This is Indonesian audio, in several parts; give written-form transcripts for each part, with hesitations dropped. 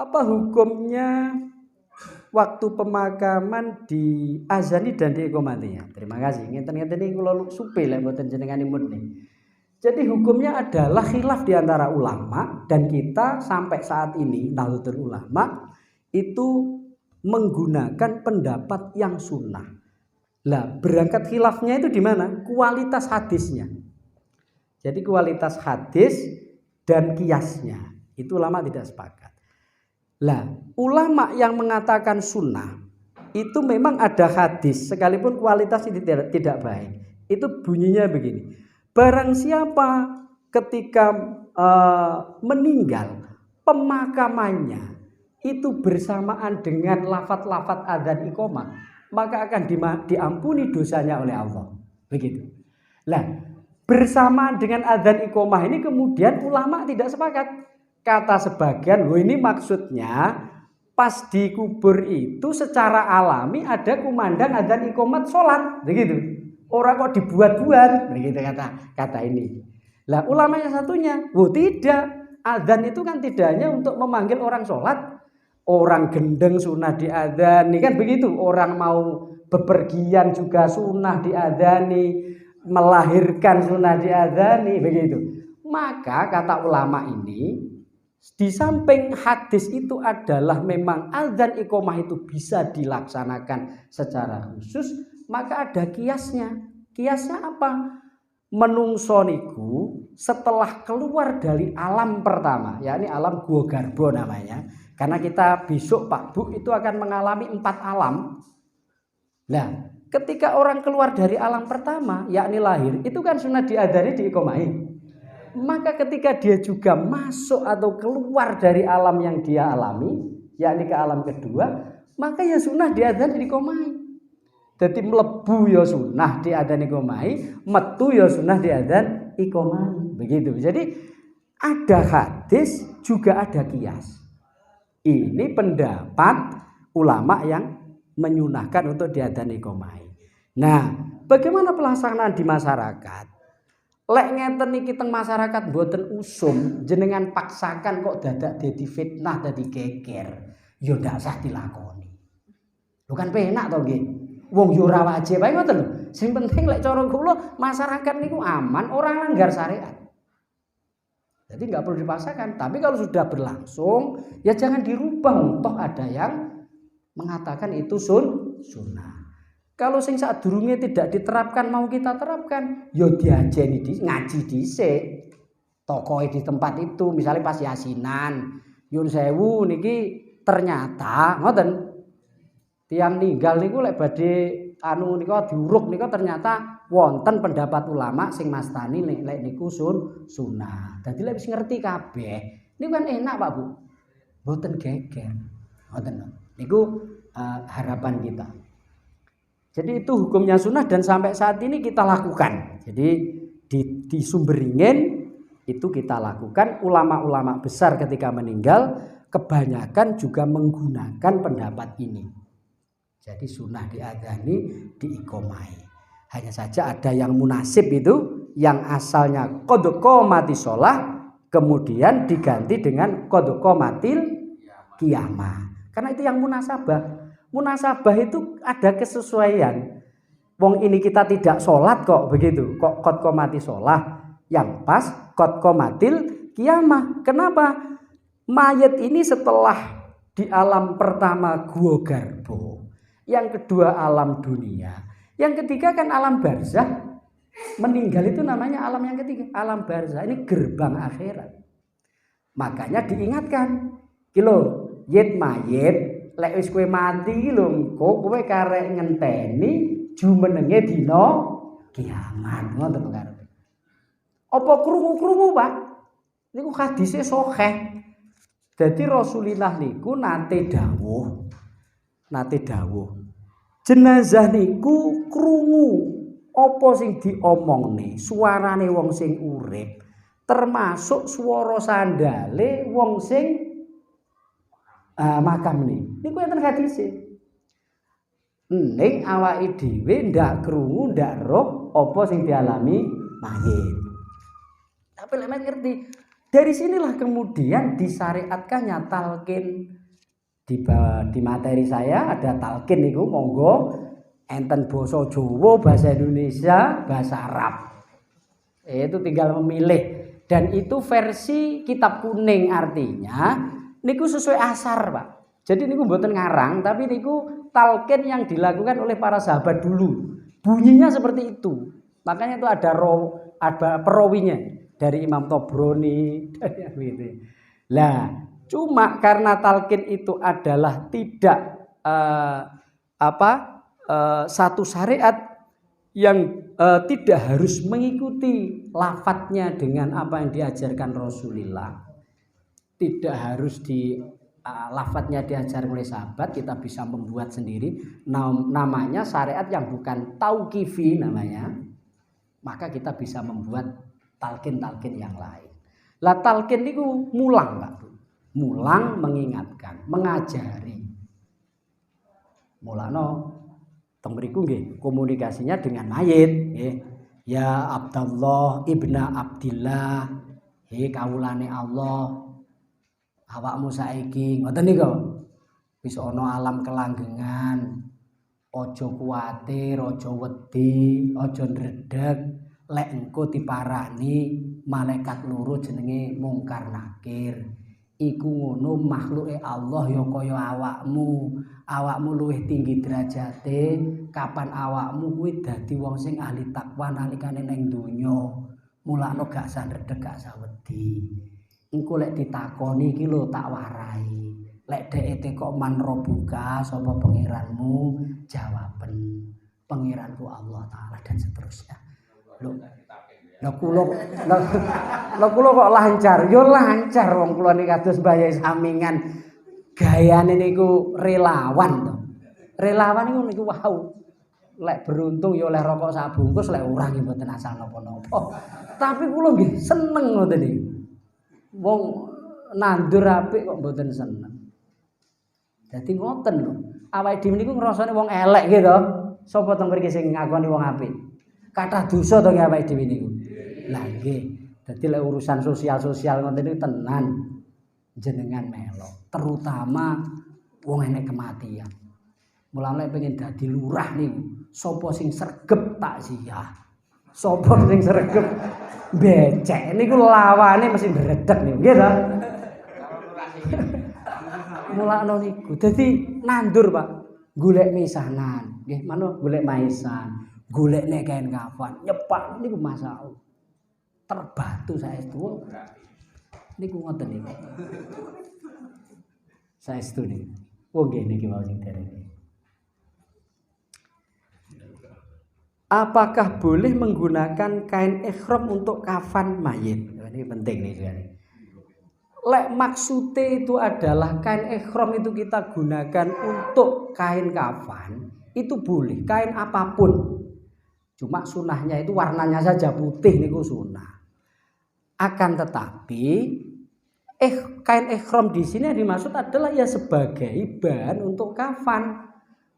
Apa hukumnya waktu pemakaman diazani dan diiqomati? Terima kasih. Ngeten-ngeten iki kula supe lek mboten jenenganipun nih. Jadi hukumnya adalah khilaf di antara ulama dan kita sampai saat ini Nahdlatul Ulama itu menggunakan pendapat yang sunnah. Lah, berangkat khilafnya itu di mana? Kualitas hadisnya. Jadi kualitas hadis dan kiasnya itu ulama tidak sepakat. Lah, ulama yang mengatakan sunnah itu memang ada hadis sekalipun kualitasnya tidak baik. Itu bunyinya begini. Barang siapa ketika meninggal pemakamannya itu bersamaan dengan lafaz-lafaz adzan iqamah, maka akan diampuni dosanya oleh Allah. Begitu. Lah, bersamaan dengan adzan iqamah ini kemudian ulama tidak sepakat. Kata sebagian, loh ini maksudnya pas dikubur itu secara alami ada kumandang adzan iqamat sholat, begitu. Orang kok dibuat-buat, begitu kata ini. Lah ulama yang satunya, tidak. Adzan itu kan tidak hanya untuk memanggil orang sholat, orang gendeng sunnah diadzani kan begitu. Orang mau bepergian juga sunnah diadzani, melahirkan sunnah diadzani, begitu. Maka kata ulama ini, di samping hadis itu adalah memang adzan iqamah itu bisa dilaksanakan secara khusus, maka ada kiasnya. Kiasnya apa? Menungso niku setelah keluar dari alam pertama, yakni alam gua garbo namanya. Karena kita besok Pak Bu itu akan mengalami 4 alam. Nah, ketika orang keluar dari alam pertama, yakni lahir, itu kan sunnah diadzani diiqomahi. Maka ketika dia juga masuk atau keluar dari alam yang dia alami, yakni ke alam kedua, maka ya sunnah diadzani diiqomahi. Jadi mlebu ya sunnah diadzan iqamah, metu ya sunnah diadzan iqamah. Begitu. Jadi ada hadis juga ada kias. Ini pendapat ulama yang menyunahkan untuk diadzan iqamah. Nah, bagaimana pelaksanaan di masyarakat? Lek ngeten iki teng masyarakat mboten usum, jenengan paksakan kok dadak dadi fitnah, dadi geger. Ya ndak usah dilakoni. Lho kan penak to nggih. Wong yo ora wajib ae ngoten lho. Sing penting lek cara kula masyarakat niku aman, orang langgar syariat. Jadi nggak perlu dipaksakan. Tapi kalau sudah berlangsung, ya jangan dirubah. Toh ada yang mengatakan itu sunnah. Kalau sing sadurunge tidak diterapkan mau kita terapkan, yo diajeni ngaji dhisik. Tokoe di tempat itu, misalnya pas yasinan, yun sewu niki ternyata ngoten. Tiang ninggal niku lek badhe anu nika diuruk nika ternyata wonten pendapat ulama sing mastani lek niku sunnah. Dadi lek wis ngerti kabeh, niku kan enak Pak Bu. Mboten geger. Ngoten. Niku harapan kita. Jadi itu hukumnya sunnah dan sampai saat ini kita lakukan. Jadi di Sumberingin itu kita lakukan. Ulama-ulama besar ketika meninggal kebanyakan juga menggunakan pendapat ini. Jadi sunnah diadzani diiqomai. Hanya saja ada yang munasib itu yang asalnya qad qomati sholah kemudian diganti dengan qad qomatil qiyamah. Karena itu yang munasabah. Munasabah itu ada kesesuaian. Wong ini kita tidak sholat kok begitu. Kok qad qomati sholah yang pas qad qomatil qiyamah. Kenapa? Mayat ini setelah di alam pertama gua garbo. Yang kedua alam dunia, yang ketiga kan alam barzah. Meninggal itu namanya alam yang ketiga, alam barzah. Ini gerbang akhirat. Makanya diingatkan, kilo yit mayit, lek wis kowe mati lho, kowe karek ngenteni jumenenge dina kiamat. Ngoten karepe. Apa krungu-krungu, Pak? Niku hadise sahih. Jadi Rasulullah niku nate dawuh. Jenazah niku krungu apa sing diomongne, suarane wong sing urip, termasuk swara sandale wong sing makam niku enten hadise. Ning awake dhewe ndak krungu, ndak roh apa sing dialami mayit. Tapi lek ngerti Dari sinilah kemudian disyariatkannya talqin. Di materi saya ada talqin niku monggo enten basa Jawa, bahasa Indonesia, bahasa Arab. Itu tinggal memilih dan itu versi kitab kuning artinya niku sesuai asar, Pak. Jadi niku mboten ngarang tapi niku talqin yang dilakukan oleh para sahabat dulu. Bunyinya seperti itu. Makanya itu ada perawinya dari Imam Tobroni dari gitu. Lah, cuma karena talqin itu adalah tidak satu syariat yang tidak harus mengikuti lafadznya dengan apa yang diajarkan Rasulullah. Tidak harus lafadznya diajar oleh sahabat, kita bisa membuat sendiri. Namanya syariat yang bukan tauqifi namanya. Maka kita bisa membuat talqin-talqin yang lain. Lah talqin itu mulang, Pak. Mulang mengingatkan, mengajari. Mulano teng mriku nggih komunikasinya dengan mayit nggih. Ya Abdullah ibna Abdillah, kawulane Allah. Awakmu saiki ngoten niku. Wis ana alam kelanggengan. Aja kuwatir, aja wedi, aja ndredeg. Lek engko diparani malaikat loro jenenge Mungkar Nakir. Iku ngono makhluke Allah ya kaya awakmu. Awakmu luwih tinggi derajate, kapan awakmu kuwi dadi wong sing ahli takwa nalikane ning donya. Mulane gak usah ndredeg, gak usah wedi. Engko lek ditakoni iki lho tak warai. Lek dhek kok man robuka sapa pangeranmu, jawaben pangeranku Allah taala dan seterusnya. Lah kula kok lancar, yo lancar wong kula niki kados Mbah Yai Samingan. Gayane niku relawan to. Relawan niku wau. Lek beruntung ya oleh rokok sak bungkus, lek ora nggih mboten asal napa-napa. Tapi kula nggih seneng ngoten niku. Wong nandur apik kok mboten seneng. Dadi ngoten lho. Awake dhewe niku ngrasane wong elek gitu. Sapa teng mriki sing ngakoni wong apik? Kathah dosa to nggih awake dhewe niku. Lah nggih. Dadi lek urusan sosial-sosial ngoten niku tenan jenengan melo, terutama wong enek kematian. Mulane pengen dadi lurah niku, sapa sing sregep takziah. Sapa sing sregep becek niku lawane mesti ndredeg niku, nggih to? Mulane niku. Dadi nandur, Pak. Golek misanan, nggih, mano golek maisan, golek nek kain kafan, nyepak niku masalah. Terbatu saestu. Niku ngoten niku. Saestu niku. Wong nggih niki wau sing dereng. Apakah boleh menggunakan kain ihram untuk kafan mayit? Ini penting nih sekali. Lek maksude itu adalah kain ihram itu kita gunakan untuk kain kafan, itu boleh, kain apapun. Cuma sunahnya itu warnanya saja putih niku sunah. Akan tetapi kain ihram di sini yang dimaksud adalah ya sebagai bahan untuk kafan.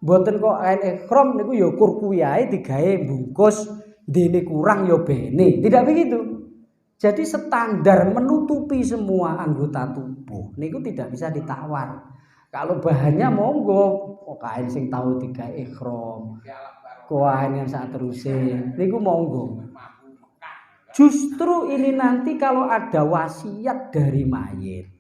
Mboten kok kain ihram niku ya kurkuyae digawe bungkus dene kurang ya bene. Tidak begitu. Jadi standar menutupi semua anggota tubuh niku tidak bisa ditawar. Kalau bahannya monggo kain sing tahu digawe ihram. Kain yang saat terusé niku monggo. Justru ini nanti kalau ada wasiat dari mayit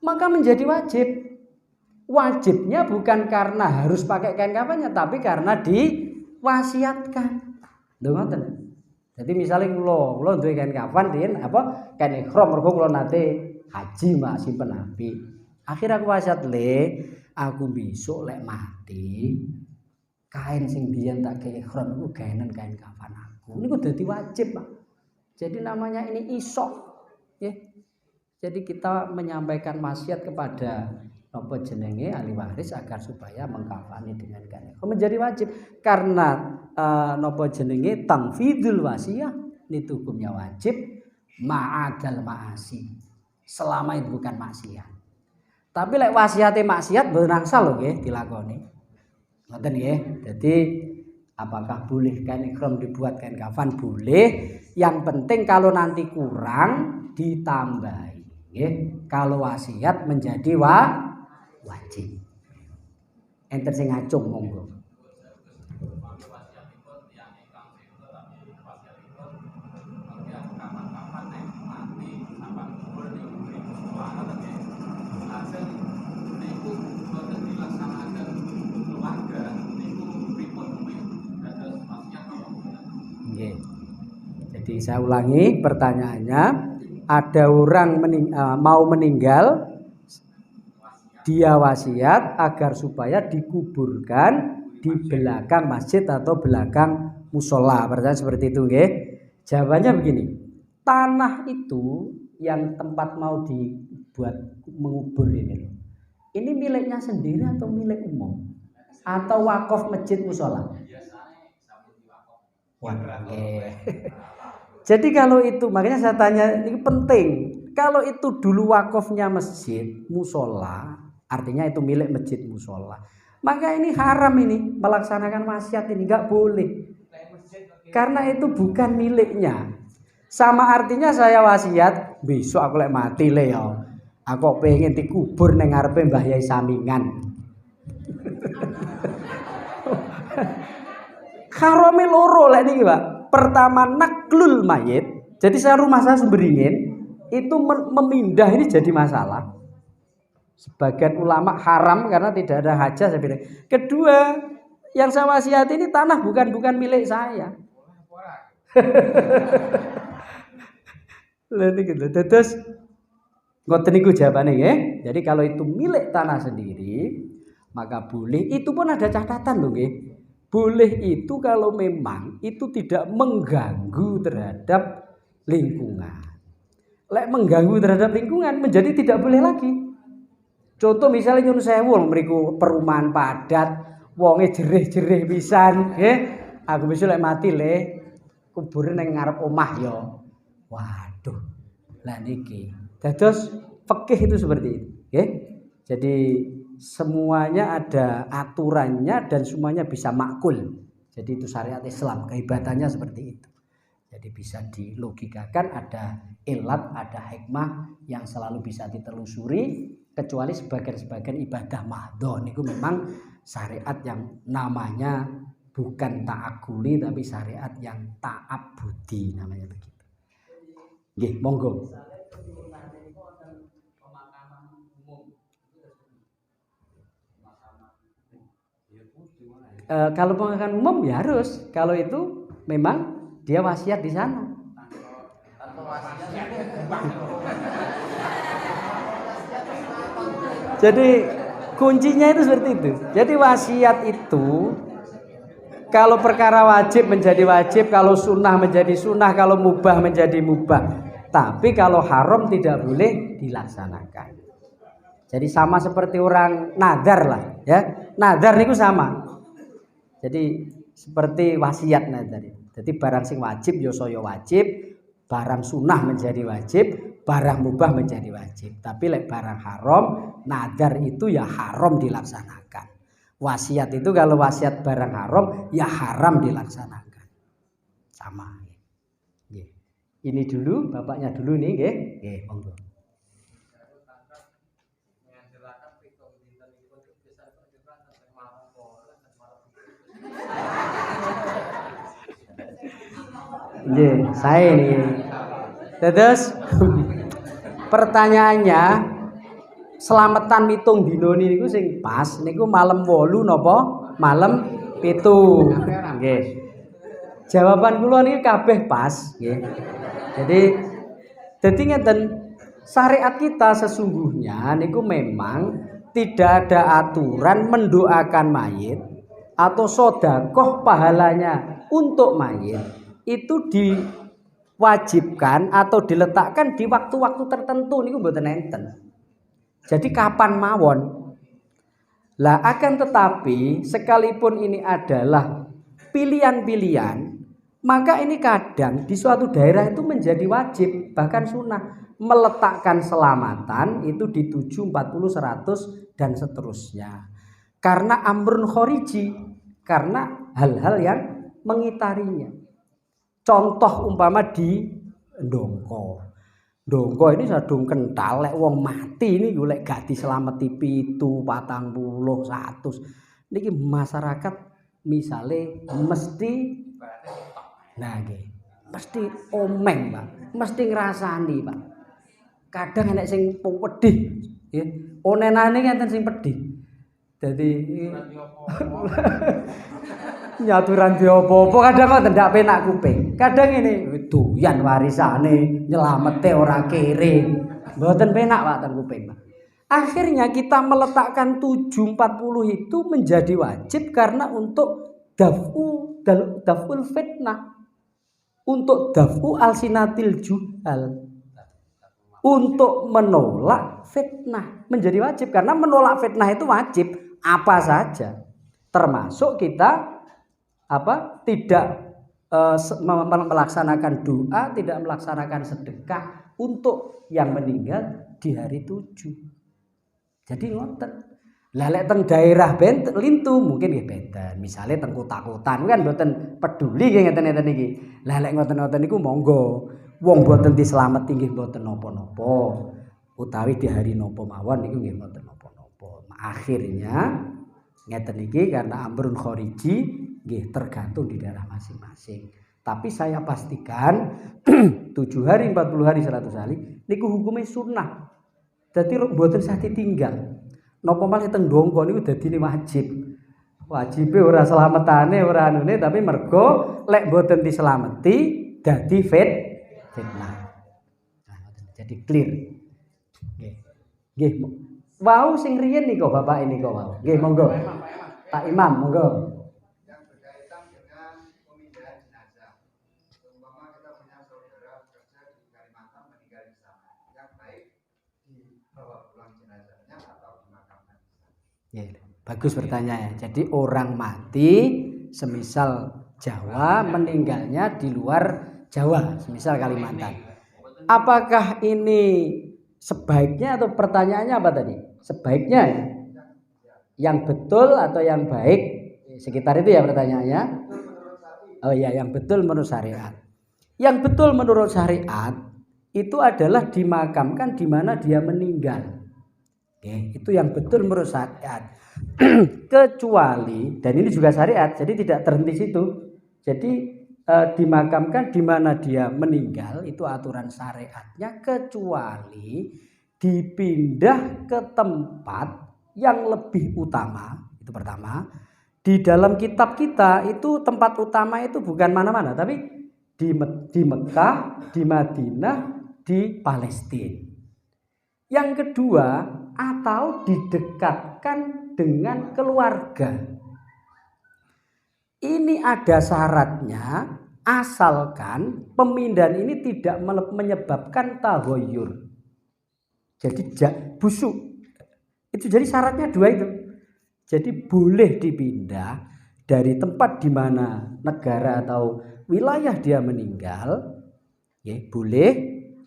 maka menjadi wajib. Wajibnya bukan karena harus pakai kain kafannya, tapi karena diwasiatkan. Lho ngoten. Jadi misalnya kula duwe kain kafan din apa kain ihram mergo kula nate haji Mbak simpen apik. Akhir aku wasiat aku besok lek mati kain sing biyen tak gawe ihram iku gaenen kain kafan aku. Niku dadi wajib, Pak. Jadi namanya ini isok. Ya. Jadi kita menyampaikan wasiat kepada apa jenenge ahli waris agar supaya mengkafani dengan kain ihram menjadi wajib karena napa jenenge tanfidul wasiyah itu hukumnya wajib ma'adal ma'asi selama itu bukan maksiat. Tapi lek wasiate maksiat mboten angsal lho nggih dilakoni. Ngoten nggih. Dadi Apakah boleh kain ihram dibuat kain kafan? Boleh. Yang penting kalau nanti kurang ditambahi. Kalau wasiat menjadi wajib. Enter sing ngacung monggo. Jadi saya ulangi pertanyaannya, ada orang mau meninggal, dia wasiat agar supaya dikuburkan di belakang masjid atau belakang musola. Pertanyaan seperti itu, nggih. Jawabannya begini, tanah itu yang tempat mau dibuat mengubur ini miliknya sendiri atau milik umum? Atau wakaf masjid musola? Jadi kalau itu, makanya saya tanya, ini penting. Kalau itu dulu wakafnya masjid musola, artinya itu milik masjid musola, maka ini haram ini melaksanakan wasiat ini, nggak boleh. Karena itu bukan miliknya. Sama artinya saya wasiat, besok aku lek mati le ya, aku pengen dikubur nang ngarepe Mbah Yai Samingan. Harame loro lek niki, Pak. Pertama naklul mayit. Jadi rumah saya Sumberingin itu memindah ini jadi masalah. Sebagian ulama haram karena tidak ada hajah, saya bilang. Kedua, yang saya wasiat ini tanah bukan milik saya. Lha niki lho. Terus ngoten niku jawabane nggih. Jadi kalau itu milik tanah sendiri, maka boleh. Itu pun ada catatan lho nggih. Boleh itu kalau memang itu tidak mengganggu terhadap lingkungan. Lek mengganggu terhadap lingkungan menjadi tidak boleh lagi. Contoh misalnya nyun sewu mriku perumahan padat, wonge jerih-jerih pisan, nggih. Aku besok lek mati le kubure ning ngarep omah ya. Waduh. Lah niki. Dados fikih itu seperti itu, nggih. Jadi semuanya ada aturannya dan semuanya bisa makul. Jadi itu syariat Islam, kehebatannya seperti itu. Jadi bisa dilogikakan, ada ilat, ada hikmah yang selalu bisa ditelusuri, kecuali sebagian-sebagian ibadah mahdhon itu memang syariat yang namanya bukan ta'akuli tapi syariat yang ta'abbudi namanya begitu. Nggih, monggo. Kalau pemakaman umum ya harus. Kalau itu memang dia wasiat di sana. Jadi kuncinya itu seperti itu. Jadi wasiat itu kalau perkara wajib menjadi wajib, kalau sunnah menjadi sunnah, kalau mubah menjadi mubah. Tapi kalau haram tidak boleh dilaksanakan. Jadi sama seperti orang nadar lah, ya. Nadar itu sama. Jadi seperti wasiat nadar. Jadi barang sing wajib ya saya wajib, barang sunnah menjadi wajib, barang mubah menjadi wajib. Tapi lek barang haram, nadar itu ya haram dilaksanakan. Wasiat itu kalau wasiat barang haram ya haram dilaksanakan. Sama. Ini dulu, bapaknya dulu nih, nggih. Nggih, monggo. Nggih, saya ini. Terus pertanyaannya, selamatan mitung dino niku sing pas niku malam 8 napa malam 7. Nggih. Jawaban kula niki kabeh pas, nggih. Jadi ngeten, syariat kita sesungguhnya niku memang tidak ada aturan mendoakan mayit atau sedekah pahalanya untuk mayit itu diwajibkan atau diletakkan di waktu-waktu tertentu niku mboten enten. Jadi kapan mawon. Lah akan tetapi sekalipun ini adalah pilihan-pilihan, maka ini kadang di suatu daerah itu menjadi wajib, bahkan sunnah meletakkan selamatan itu di 7, 40, 100 dan seterusnya. Karena amrun khoriji, karena hal-hal yang mengitarinya. Contoh umpama di ndongko. Ndongko ini sadung kental lek wong mati ini golek gak dislameti 7, 40, 100. Niki masyarakat misale mesti mesti omeng, Pak. Mesti ngrasani, Pak. Kadang enek sing pedih, nggih. Onenane ngenten sing pedih. Dadi nyaturan di apa-apa kadang kok ndak penak kuping. Kadang ini doyan warisane nyelamete ora kere. Mboten penak Pak ten kuping, Pak. Akhirnya kita meletakkan 740 itu menjadi wajib karena untuk daf'ul fitnah. Untuk daf'u alsinatil juhal. Untuk menolak fitnah menjadi wajib karena menolak fitnah itu wajib apa saja. Termasuk kita tidak melaksanakan doa, tidak melaksanakan sedekah untuk yang meninggal di hari 7. Jadi ngoten. Lah lek teng daerah lintu mungkin nggih benten. Misale teng kota-kotan kan mboten peduli nggih ngeten-ngeten iki. Lah lek ngoten-ngoten niku monggo. Wong mboten dislameti nggih mboten napa-napa. Utawi di hari napa mawon niku nggih mboten napa-napa. Akhirnya ngeten iki karena amrun khariji nggih tergantung di daerah masing-masing. Tapi saya pastikan 7 hari, 40 hari, 100 hari niku hukumnya sunnah. Dadi mboten sah ditinggal. Napa malih teng ndongko niku dadine wajib. Wajibe ora slametane, ora anune tapi mergo lek mboten dislameti dadi fitnah. Nah, jadi clear. Nggih. Nggih. Wau sing riyen nika Bapak ini kok wau. Nggih monggo. Pak Imam monggo. Ya, bagus pertanyaannya. Jadi orang mati semisal Jawa meninggalnya di luar Jawa, semisal Kalimantan. Apakah ini sebaiknya atau pertanyaannya apa tadi? Sebaiknya ya? Yang betul atau yang baik? Sekitar itu ya pertanyaannya. Oh iya, yang betul menurut syariat. Yang betul menurut syariat itu adalah dimakamkan di mana dia meninggal. Oke, itu yang betul menurut syariat. Kecuali, dan ini juga syariat, jadi tidak terhenti situ. Jadi dimakamkan di mana dia meninggal, itu aturan syariatnya, kecuali dipindah ke tempat yang lebih utama. Itu pertama. Di dalam kitab kita itu tempat utama itu bukan mana-mana, tapi di Mekah, di Madinah, di Palestina. Yang kedua, atau didekatkan dengan keluarga. Ini ada syaratnya, asalkan pemindahan ini tidak menyebabkan tahoyur. Jadi busuk. Itu jadi syaratnya dua itu. Jadi boleh dipindah dari tempat di mana negara atau wilayah dia meninggal, ya, boleh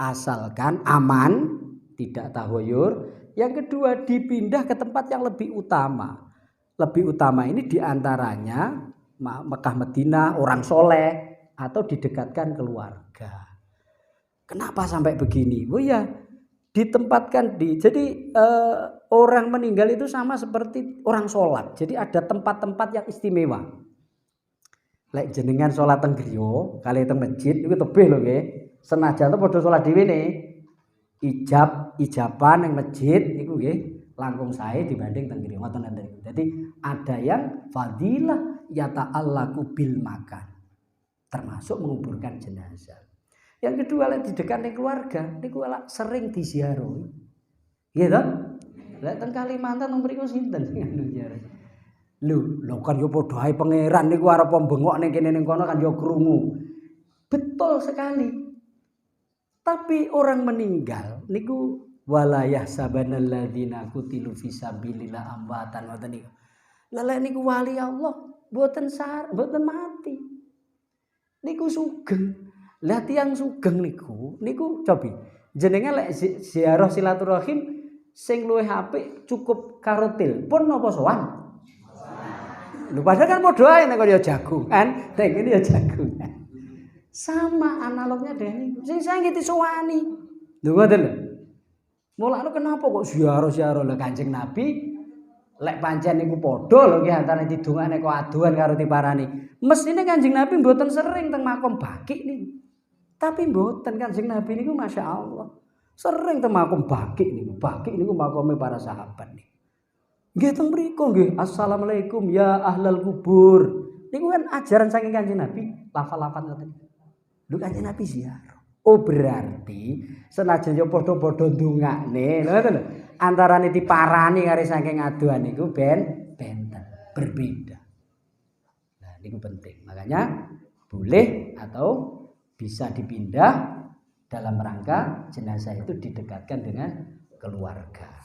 asalkan aman. Tidak tahoyur. Yang kedua dipindah ke tempat yang lebih utama. Lebih utama ini diantaranya Mekah Madinah, orang soleh, atau didekatkan keluarga. Kenapa sampai begini? Oh ya, ditempatkan jadi orang meninggal itu sama seperti orang sholat. Jadi ada tempat-tempat yang istimewa. Lek jenengan sholat teng griya, kali teng masjid itu tebih lho nggih. Senajan to padha sholat dhewe ne. Ijaban yang masjid niku nggih langkung sae dibanding teng griya ngoten enten. Jadi ada yang fadilah yata'allaqu bil makan. Termasuk menguburkan jenazah. Yang kedua lek didekatne keluarga niku sering diziarahi. Nggih to? Lek teng Kalimantan teng mriku sinten sing anu ziarah. Lho kan yo padha ae pangeran niku arep bengok ning kene ning kono kan yo krungu. Betul sekali. Tapi orang meninggal niku walayah sabanal ladzina qutilu fisabilillah amwatan ngoten niku. Lha niku wali Allah mboten mati. Niku sugeng. Lah tiyang sugeng niku cobi jenengan lek ziarah silaturahim sing luwih apik cukup karo telepon napa sowan? Lho padahal kan padha ae nek ya jagungan, nek ngene ya jagungan. Sama analognya dengan sing saiki disowani. Lho ngoten lho. Mulane kenapa kok ziarah-ziarah lho Kanjeng Nabi lek pancen niku padha lho nggih antane didongakne kok aduan karo diparani. Mestine Kanjeng Nabi mboten sering teng makom Baqi niku. Tapi mboten Kanjeng Nabi niku masyaallah. Sering teng makom Baqi niku. Baqi niku makome para sahabat niku. Nggih teng mriku nggih. Assalamualaikum ya ahlal kubur. Niku kan ajaran saking Kanjeng Nabi, lafal-lafal ngoten. Lho Kanjeng Nabi ziarah. Oh berarti senajan yo padha-padha ndongakne, ngoten lho. Antarane diparani karo saking aduan niku benten, berbeda. Nah, niku penting. Makanya boleh atau bisa dipindah dalam rangka jenazah itu didekatkan dengan keluarga.